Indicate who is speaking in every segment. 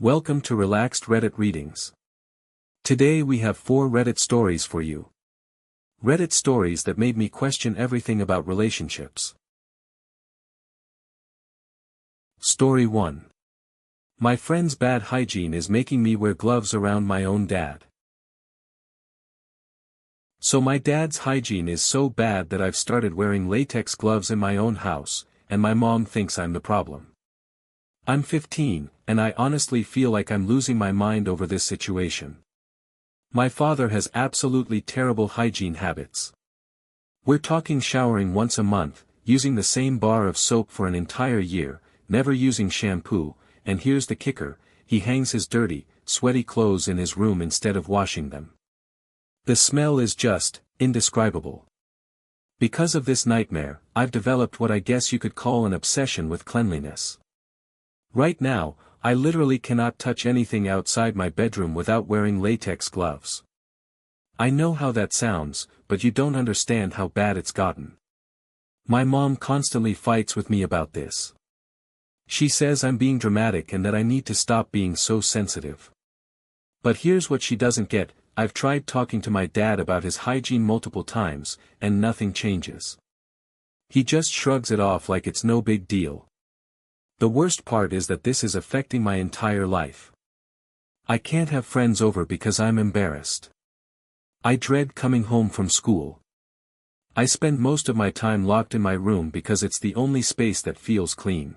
Speaker 1: Welcome to Relaxed Reddit Readings. Today we have 4 Reddit stories for you. Reddit stories that made me question everything about relationships. Story 1. My friend's bad hygiene is making me wear gloves around my own dad. So my dad's hygiene is so bad that I've started wearing latex gloves in my own house, and my mom thinks I'm the problem. I'm 15, and I honestly feel like I'm losing my mind over this situation. My father has absolutely terrible hygiene habits. We're talking showering once a month, using the same bar of soap for an entire year, never using shampoo, and here's the kicker, he hangs his dirty, sweaty clothes in his room instead of washing them. The smell is just indescribable. Because of this nightmare, I've developed what I guess you could call an obsession with cleanliness. Right now, I literally cannot touch anything outside my bedroom without wearing latex gloves. I know how that sounds, but you don't understand how bad it's gotten. My mom constantly fights with me about this. She says I'm being dramatic and that I need to stop being so sensitive. But here's what she doesn't get, I've tried talking to my dad about his hygiene multiple times, and nothing changes. He just shrugs it off like it's no big deal. The worst part is that this is affecting my entire life. I can't have friends over because I'm embarrassed. I dread coming home from school. I spend most of my time locked in my room because it's the only space that feels clean.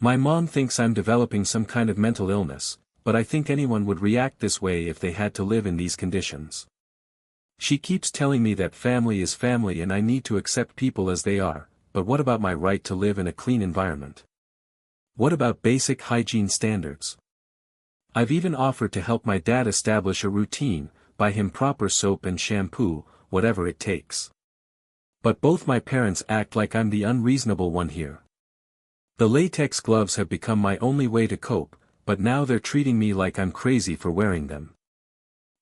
Speaker 1: My mom thinks I'm developing some kind of mental illness, but I think anyone would react this way if they had to live in these conditions. She keeps telling me that family is family and I need to accept people as they are, but what about my right to live in a clean environment? What about basic hygiene standards? I've even offered to help my dad establish a routine, buy him proper soap and shampoo, whatever it takes. But both my parents act like I'm the unreasonable one here. The latex gloves have become my only way to cope, but now they're treating me like I'm crazy for wearing them.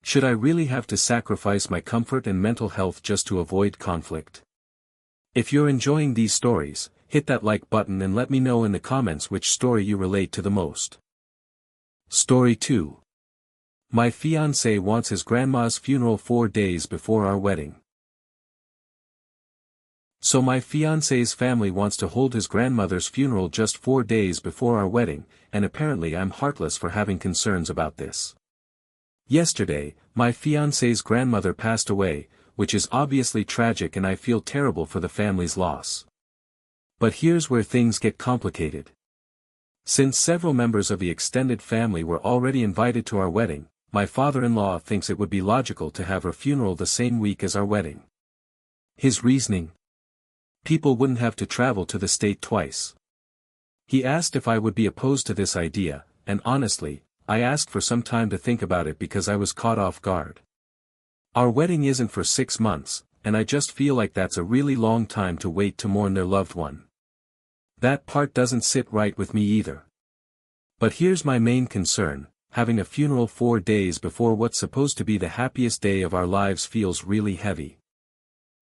Speaker 1: Should I really have to sacrifice my comfort and mental health just to avoid conflict? If you're enjoying these stories, hit that like button and let me know in the comments which story you relate to the most. Story 2. My fiancé wants his grandma's funeral 4 days before our wedding. So my fiancé's family wants to hold his grandmother's funeral just 4 days before our wedding, and apparently I'm heartless for having concerns about this. Yesterday, my fiancé's grandmother passed away, which is obviously tragic and I feel terrible for the family's loss. But here's where things get complicated. Since several members of the extended family were already invited to our wedding, my father-in-law thinks it would be logical to have her funeral the same week as our wedding. His reasoning? People wouldn't have to travel to the state twice. He asked if I would be opposed to this idea, and honestly, I asked for some time to think about it because I was caught off guard. Our wedding isn't for 6 months, and I just feel like that's a really long time to wait to mourn their loved one. That part doesn't sit right with me either. But here's my main concern, having a funeral 4 days before what's supposed to be the happiest day of our lives feels really heavy.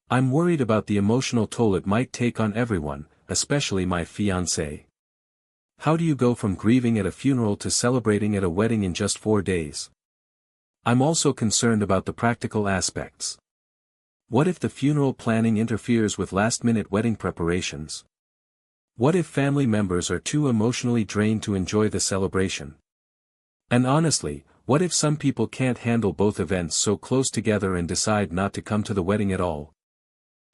Speaker 1: I'm worried about the emotional toll it might take on everyone, especially my fiancé. How do you go from grieving at a funeral to celebrating at a wedding in just 4 days? I'm also concerned about the practical aspects. What if the funeral planning interferes with last-minute wedding preparations? What if family members are too emotionally drained to enjoy the celebration? And honestly, what if some people can't handle both events so close together and decide not to come to the wedding at all?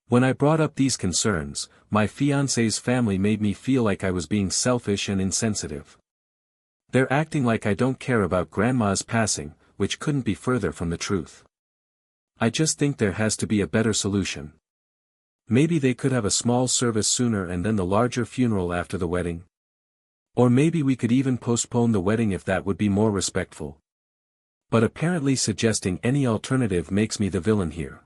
Speaker 1: When I brought up these concerns, my fiancé's family made me feel like I was being selfish and insensitive. They're acting like I don't care about grandma's passing, which couldn't be further from the truth. I just think there has to be a better solution. Maybe they could have a small service sooner and then the larger funeral after the wedding. Or maybe we could even postpone the wedding if that would be more respectful. But apparently suggesting any alternative makes me the villain here.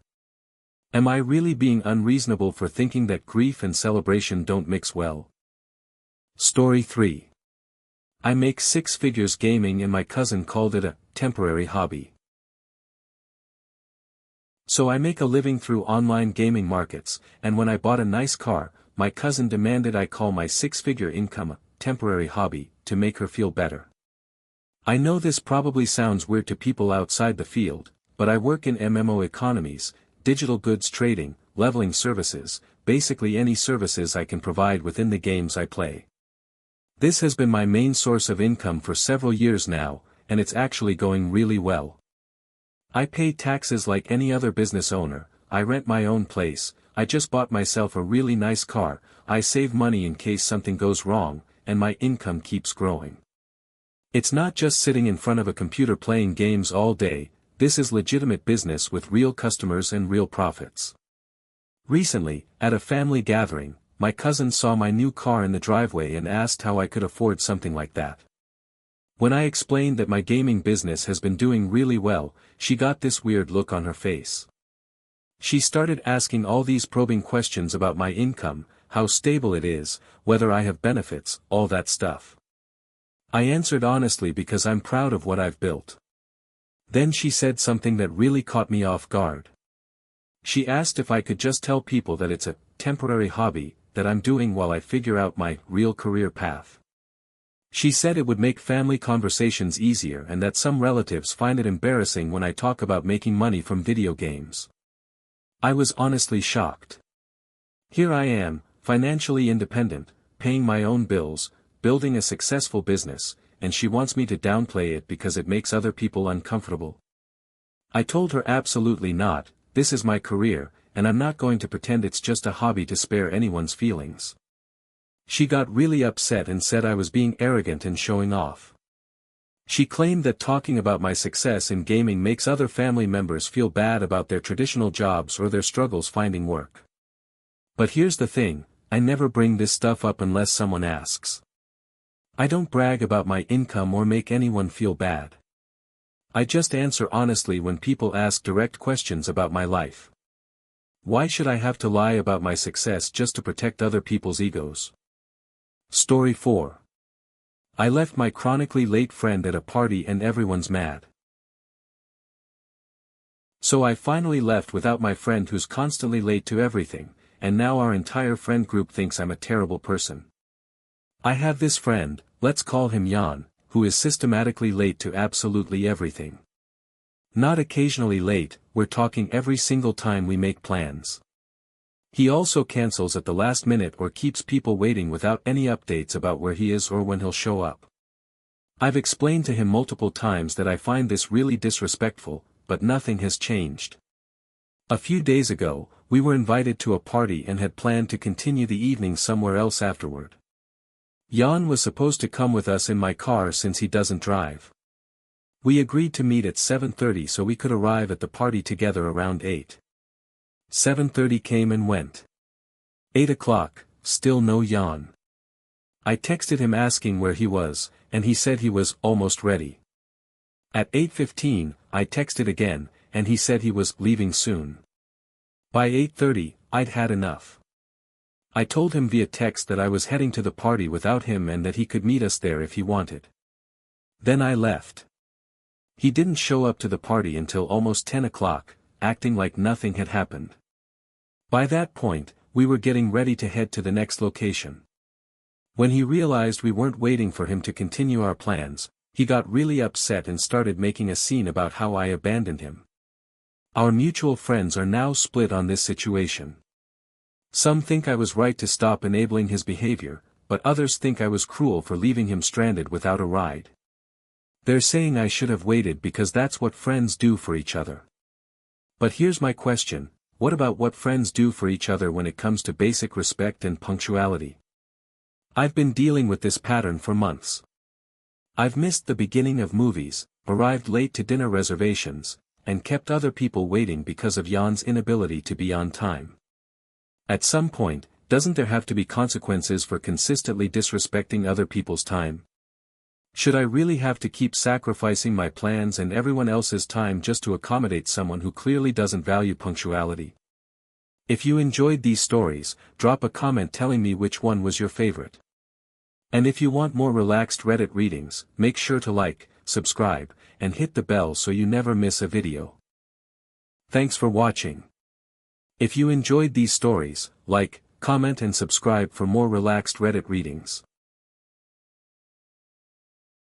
Speaker 1: Am I really being unreasonable for thinking that grief and celebration don't mix well? Story 3. I make 6 figures gaming and my cousin called it a temporary hobby. So I make a living through online gaming markets, and when I bought a nice car, my cousin demanded I call my 6-figure income a temporary hobby, to make her feel better. I know this probably sounds weird to people outside the field, but I work in MMO economies, digital goods trading, leveling services, basically any services I can provide within the games I play. This has been my main source of income for several years now, and it's actually going really well. I pay taxes like any other business owner, I rent my own place, I just bought myself a really nice car, I save money in case something goes wrong, and my income keeps growing. It's not just sitting in front of a computer playing games all day, this is legitimate business with real customers and real profits. Recently, at a family gathering, my cousin saw my new car in the driveway and asked how I could afford something like that. When I explained that my gaming business has been doing really well, she got this weird look on her face. She started asking all these probing questions about my income, how stable it is, whether I have benefits, all that stuff. I answered honestly because I'm proud of what I've built. Then she said something that really caught me off guard. She asked if I could just tell people that it's a temporary hobby that I'm doing while I figure out my real career path. She said it would make family conversations easier and that some relatives find it embarrassing when I talk about making money from video games. I was honestly shocked. Here I am, financially independent, paying my own bills, building a successful business, and she wants me to downplay it because it makes other people uncomfortable. I told her absolutely not, this is my career, and I'm not going to pretend it's just a hobby to spare anyone's feelings. She got really upset and said I was being arrogant and showing off. She claimed that talking about my success in gaming makes other family members feel bad about their traditional jobs or their struggles finding work. But here's the thing, I never bring this stuff up unless someone asks. I don't brag about my income or make anyone feel bad. I just answer honestly when people ask direct questions about my life. Why should I have to lie about my success just to protect other people's egos? Story 4. I left my chronically late friend at a party and everyone's mad. So I finally left without my friend who's constantly late to everything, and now our entire friend group thinks I'm a terrible person. I have this friend, let's call him Jan, who is systematically late to absolutely everything. Not occasionally late, we're talking every single time we make plans. He also cancels at the last minute or keeps people waiting without any updates about where he is or when he'll show up. I've explained to him multiple times that I find this really disrespectful, but nothing has changed. A few days ago, we were invited to a party and had planned to continue the evening somewhere else afterward. Jan was supposed to come with us in my car since he doesn't drive. We agreed to meet at 7:30 so we could arrive at the party together around 8. 7:30 came and went. 8 o'clock, still no Jan. I texted him asking where he was, and he said he was almost ready. At 8:15, I texted again, and he said he was leaving soon. By 8:30, I'd had enough. I told him via text that I was heading to the party without him and that he could meet us there if he wanted. Then I left. He didn't show up to the party until almost 10 o'clock, acting like nothing had happened. By that point, we were getting ready to head to the next location. When he realized we weren't waiting for him to continue our plans, he got really upset and started making a scene about how I abandoned him. Our mutual friends are now split on this situation. Some think I was right to stop enabling his behavior, but others think I was cruel for leaving him stranded without a ride. They're saying I should have waited because that's what friends do for each other. But here's my question, what about what friends do for each other when it comes to basic respect and punctuality? I've been dealing with this pattern for months. I've missed the beginning of movies, arrived late to dinner reservations, and kept other people waiting because of Jan's inability to be on time. At some point, doesn't there have to be consequences for consistently disrespecting other people's time? Should I really have to keep sacrificing my plans and everyone else's time just to accommodate someone who clearly doesn't value punctuality? If you enjoyed these stories, drop a comment telling me which one was your favorite. And if you want more relaxed Reddit readings, make sure to like, subscribe, and hit the bell so you never miss a video. Thanks for watching. If you enjoyed these stories, like, comment and subscribe for more relaxed Reddit readings.